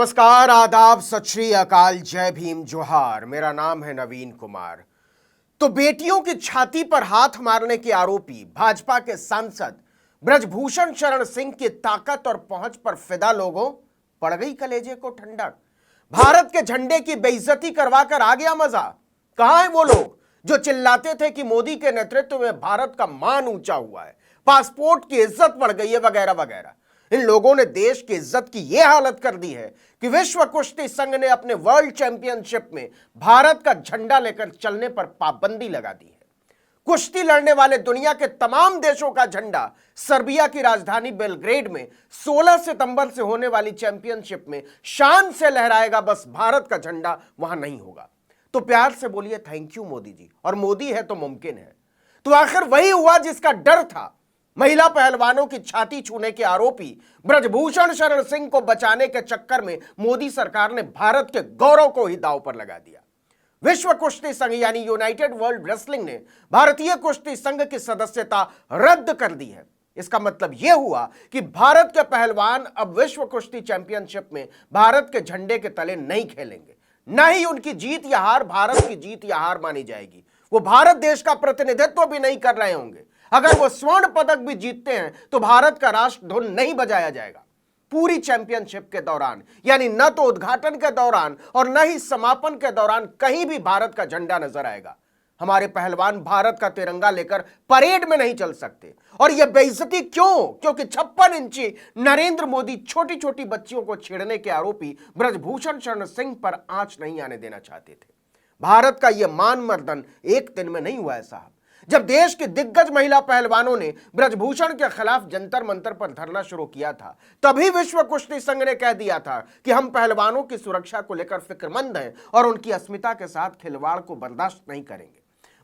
नमस्कार, आदाब, सत श्री अकाल, जय भीम, जोहार। मेरा नाम है नवीन कुमार। तो बेटियों की छाती पर हाथ मारने के आरोपी भाजपा के सांसद ब्रजभूषण शरण सिंह की ताकत और पहुंच पर फिदा लोगों पड़ गई कलेजे को ठंडक। भारत के झंडे की बेइज्जती करवाकर आ गया मजा। कहां है वो लोग जो चिल्लाते थे कि मोदी के नेतृत्व में भारत का मान ऊंचा हुआ है, पासपोर्ट की इज्जत बढ़ गई है, वगैरह वगैरह। इन लोगों ने देश की इज्जत की यह हालत कर दी है कि विश्व कुश्ती संघ ने अपने वर्ल्ड चैंपियनशिप में भारत का झंडा लेकर चलने पर पाबंदी लगा दी है। कुश्ती लड़ने वाले दुनिया के तमाम देशों का झंडा सर्बिया की राजधानी बेलग्रेड में 16 सितंबर से होने वाली चैंपियनशिप में शान से लहराएगा, बस भारत का झंडा वहां नहीं होगा। तो प्यार से बोलिए थैंक यू मोदी जी, और मोदी है तो मुमकिन है। तो आखिर वही हुआ जिसका डर था। महिला पहलवानों की छाती छूने के आरोपी ब्रजभूषण शरण सिंह को बचाने के चक्कर में मोदी सरकार ने भारत के गौरव को ही दांव पर लगा दिया। विश्व कुश्ती संघ यानी यूनाइटेड वर्ल्ड रेसलिंग ने भारतीय कुश्ती संघ की सदस्यता रद्द कर दी है। इसका मतलब यह हुआ कि भारत के पहलवान अब विश्व कुश्ती चैंपियनशिप में भारत के झंडे के तले नहीं खेलेंगे। न ही उनकी जीत या हार भारत की जीत या हार मानी जाएगी। वो भारत देश का प्रतिनिधित्व भी नहीं कर रहे होंगे। अगर वो स्वर्ण पदक भी जीतते हैं तो भारत का राष्ट्र धुन नहीं बजाया जाएगा। पूरी चैंपियनशिप के दौरान, यानी न तो उद्घाटन के दौरान और न ही समापन के दौरान कहीं भी भारत का झंडा नजर आएगा। हमारे पहलवान भारत का तिरंगा लेकर परेड में नहीं चल सकते। और यह बेइज्जती क्यों? क्योंकि 56 इंची नरेंद्र मोदी छोटी छोटी बच्चियों को छेड़ने के आरोपी ब्रजभूषण शरण सिंह पर आंच नहीं आने देना चाहते थे। भारत का यह मान मर्दन एक दिन में नहीं हुआ है साहब। जब देश के दिग्गज महिला पहलवानों ने ब्रजभूषण के खिलाफ जंतर मंतर पर धरना शुरू किया था, तभी विश्व कुश्ती संघ ने कह दिया था कि हम पहलवानों की सुरक्षा को लेकर फिक्रमंद हैं और उनकी अस्मिता के साथ खिलवाड़ को बर्दाश्त नहीं करेंगे।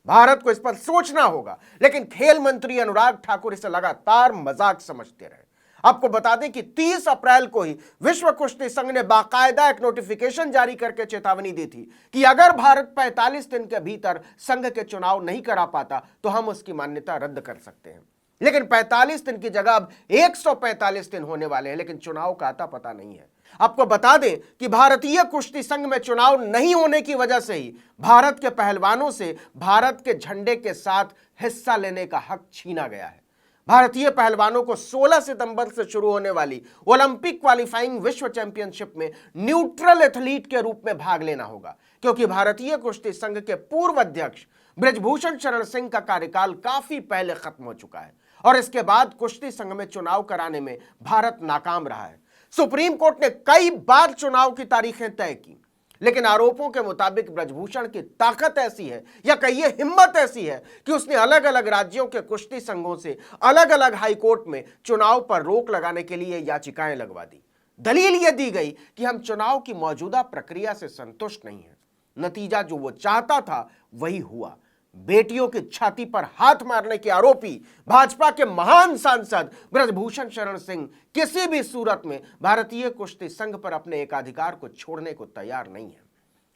भारत को इस पर सोचना होगा, लेकिन खेल मंत्री अनुराग ठाकुर इसे लगातार मजाक समझते रहे। आपको बता दें कि 30 अप्रैल को ही विश्व कुश्ती संघ ने बाकायदा एक नोटिफिकेशन जारी करके चेतावनी दी थी कि अगर भारत 45 दिन के भीतर संघ के चुनाव नहीं करा पाता तो हम उसकी मान्यता रद्द कर सकते हैं। लेकिन 45 दिन की जगह अब 145 दिन होने वाले हैं, लेकिन चुनाव का आता पता नहीं है। आपको बता दें कि भारतीय कुश्ती संघ में चुनाव नहीं होने की वजह से ही भारत के पहलवानों से भारत के झंडे के साथ हिस्सा लेने का हक छीना गया है। भारतीय पहलवानों को 16 सितंबर से शुरू होने वाली ओलंपिक क्वालिफाइंग विश्व चैंपियनशिप में न्यूट्रल एथलीट के रूप में भाग लेना होगा, क्योंकि भारतीय कुश्ती संघ के पूर्व अध्यक्ष ब्रजभूषण शरण सिंह का कार्यकाल काफी पहले खत्म हो चुका है और इसके बाद कुश्ती संघ में चुनाव कराने में भारत नाकाम रहा है। सुप्रीम कोर्ट ने कई बार चुनाव की तारीखें तय की, लेकिन आरोपों के मुताबिक ब्रजभूषण की ताकत ऐसी है या कहिए हिम्मत ऐसी है कि उसने अलग अलग राज्यों के कुश्ती संघों से अलग अलग हाईकोर्ट में चुनाव पर रोक लगाने के लिए याचिकाएं लगवा दी। दलील यह दी गई कि हम चुनाव की मौजूदा प्रक्रिया से संतुष्ट नहीं हैं। नतीजा जो वो चाहता था वही हुआ। बेटियों की छाती पर हाथ मारने के आरोपी भाजपा के महान सांसद ब्रजभूषण शरण सिंह किसी भी सूरत में भारतीय कुश्ती संघ पर अपने एकाधिकार को छोड़ने को तैयार नहीं है।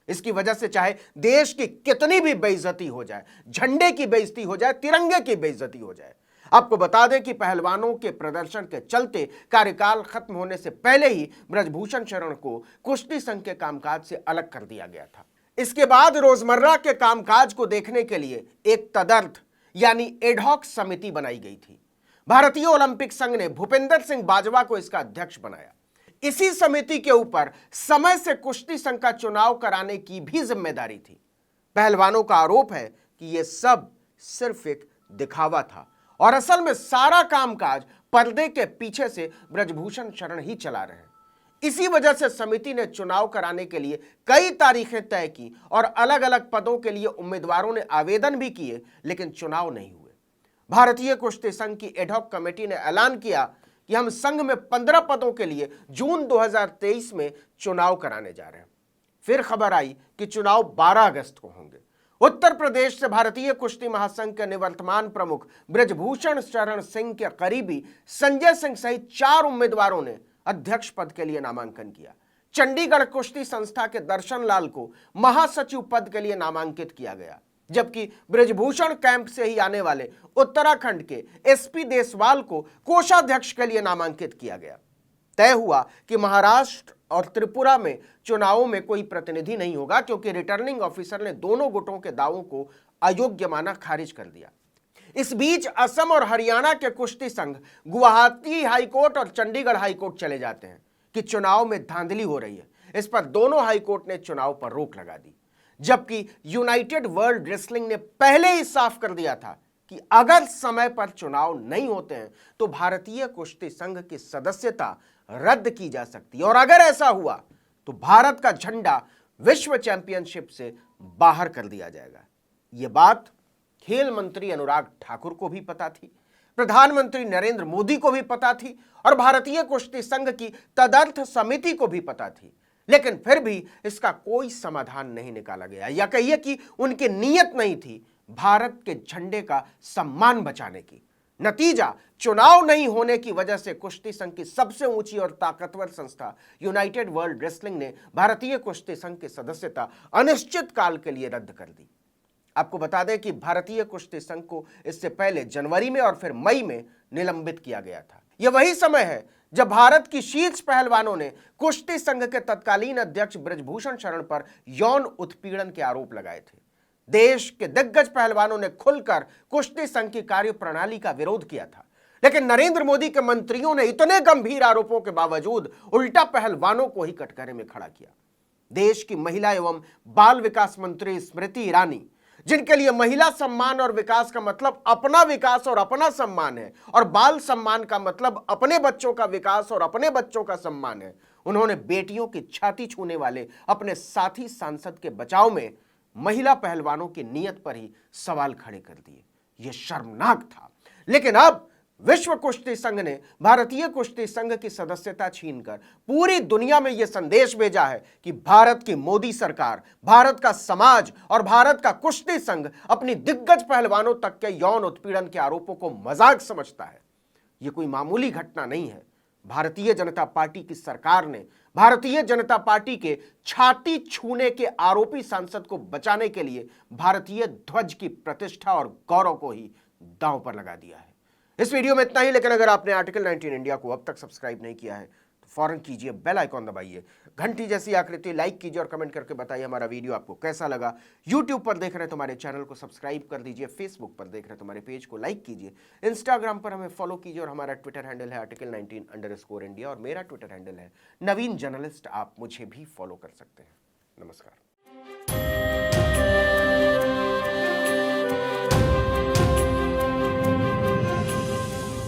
इसकी वजह से चाहे देश की कितनी भी बेइज्जती हो जाए, झंडे की बेइज्जती हो जाए, तिरंगे की बेइज्जती हो जाए। आपको बता दें कि पहलवानों के प्रदर्शन के चलते कार्यकाल खत्म होने से पहले ही ब्रजभूषण शरण को कुश्ती संघ के कामकाज से अलग कर दिया गया था। इसके बाद रोजमर्रा के कामकाज को देखने के लिए एक तदर्थ यानी एडहॉक समिति बनाई गई थी। भारतीय ओलंपिक संघ ने भूपेंद्र सिंह बाजवा को इसका अध्यक्ष बनाया। इसी समिति के ऊपर समय से कुश्ती संघ का चुनाव कराने की भी जिम्मेदारी थी। पहलवानों का आरोप है कि यह सब सिर्फ एक दिखावा था और असल में सारा कामकाज पर्दे के पीछे से ब्रजभूषण शरण ही चला रहे हैं। इसी वजह से समिति ने चुनाव कराने के लिए कई तारीखें तय की और अलग अलग पदों के लिए उम्मीदवारों ने आवेदन भी किए, लेकिन चुनाव नहीं हुए। भारतीय कुश्ती संघ की एडहॉक कमेटी ने ऐलान किया कि हम संघ में 15 पदों के लिए जून 2023 में चुनाव कराने जा रहे हैं। फिर खबर आई कि चुनाव 12 अगस्त को होंगे। उत्तर प्रदेश से भारतीय कुश्ती महासंघ के निवर्तमान प्रमुख ब्रजभूषण शरण सिंह के करीबी संजय सिंह सहित 4 उम्मीदवारों ने अध्यक्ष पद के लिए नामांकन किया। चंडीगढ़ कुश्ती संस्था के दर्शन लाल को महासचिव पद के लिए नामांकित किया गया, जबकि ब्रजभूषण कैंप से ही आने वाले उत्तराखंड के एसपी देसवाल को कोषाध्यक्ष के लिए नामांकित किया गया। तय हुआ कि महाराष्ट्र और त्रिपुरा में चुनावों में कोई प्रतिनिधि नहीं होगा, क्योंकि रिटर्निंग ऑफिसर ने दोनों गुटों के दावों को अयोग्य माना, खारिज कर दिया। इस बीच असम और हरियाणा के कुश्ती संघ गुवाहाटी हाईकोर्ट और चंडीगढ़ हाईकोर्ट चले जाते हैं कि चुनाव में धांधली हो रही है। इस पर दोनों हाईकोर्ट ने चुनाव पर रोक लगा दी, जबकि यूनाइटेड वर्ल्ड रेसलिंग ने पहले ही साफ कर दिया था कि अगर समय पर चुनाव नहीं होते हैं तो भारतीय कुश्ती संघ की सदस्यता रद्द की जा सकती है, और अगर ऐसा हुआ तो भारत का झंडा विश्व चैंपियनशिप से बाहर कर दिया जाएगा। यह बात खेल मंत्री अनुराग ठाकुर को भी पता थी, प्रधानमंत्री नरेंद्र मोदी को भी पता थी, और भारतीय कुश्ती संघ की तदर्थ समिति को भी पता थी, लेकिन फिर भी इसका कोई समाधान नहीं निकाला गया, या कहिए कि उनकी नीयत नहीं थी भारत के झंडे का सम्मान बचाने की। नतीजा, चुनाव नहीं होने की वजह से कुश्ती संघ की सबसे ऊंची और ताकतवर संस्था यूनाइटेड वर्ल्ड रेसलिंग ने भारतीय कुश्ती संघ की सदस्यता अनिश्चित काल के लिए रद्द कर दी। आपको बता दें कि भारतीय कुश्ती संघ को इससे पहले जनवरी में और फिर मई में निलंबित किया गया था। यह वही समय है जब भारत की शीर्ष पहलवानों ने कुश्ती संघ के तत्कालीन अध्यक्ष बृजभूषण शरण पर यौन उत्पीड़न के आरोप लगाए थे। देश के दिग्गज पहलवानों ने खुलकर कुश्ती संघ की कार्यप्रणाली का विरोध किया था, लेकिन नरेंद्र मोदी के मंत्रियों ने इतने गंभीर आरोपों के बावजूद उल्टा पहलवानों को ही कटघरे में खड़ा किया। देश की महिला एवं बाल विकास मंत्री स्मृति ईरानी, जिनके लिए महिला सम्मान और विकास का मतलब अपना विकास और अपना सम्मान है, और बाल सम्मान का मतलब अपने बच्चों का विकास और अपने बच्चों का सम्मान है, उन्होंने बेटियों की छाती छूने वाले अपने साथी सांसद के बचाव में महिला पहलवानों की नीयत पर ही सवाल खड़े कर दिए। यह शर्मनाक था। लेकिन अब विश्व कुश्ती संघ ने भारतीय कुश्ती संघ की सदस्यता छीनकर पूरी दुनिया में यह संदेश भेजा है कि भारत की मोदी सरकार, भारत का समाज और भारत का कुश्ती संघ अपनी दिग्गज पहलवानों तक के यौन उत्पीड़न के आरोपों को मजाक समझता है। यह कोई मामूली घटना नहीं है। भारतीय जनता पार्टी की सरकार ने भारतीय जनता पार्टी के छाती छूने के आरोपी सांसद को बचाने के लिए भारतीय ध्वज की प्रतिष्ठा और गौरव को ही दांव पर लगा दिया है। इस वीडियो में इतना ही, लेकिन अगर आपने आर्टिकल 19 इंडिया को अब तक सब्सक्राइब नहीं किया है तो फौरन कीजिए, बेल आइकॉन दबाइए, घंटी जैसी आकृति लाइक कीजिए और कमेंट करके बताइए हमारा वीडियो आपको कैसा लगा। यूट्यूब पर देख रहे हैं तो हमारे चैनल को सब्सक्राइब कर दीजिए, फेसबुक पर देख रहे हैं तो हमारे पेज को लाइक कीजिए, इंस्टाग्राम पर हमें फॉलो कीजिए, और हमारा ट्विटर हैंडल है आर्टिकल 19_इंडिया और मेरा ट्विटर हैंडल है नवीन जर्नलिस्ट। आप मुझे भी फॉलो कर सकते हैं। नमस्कार।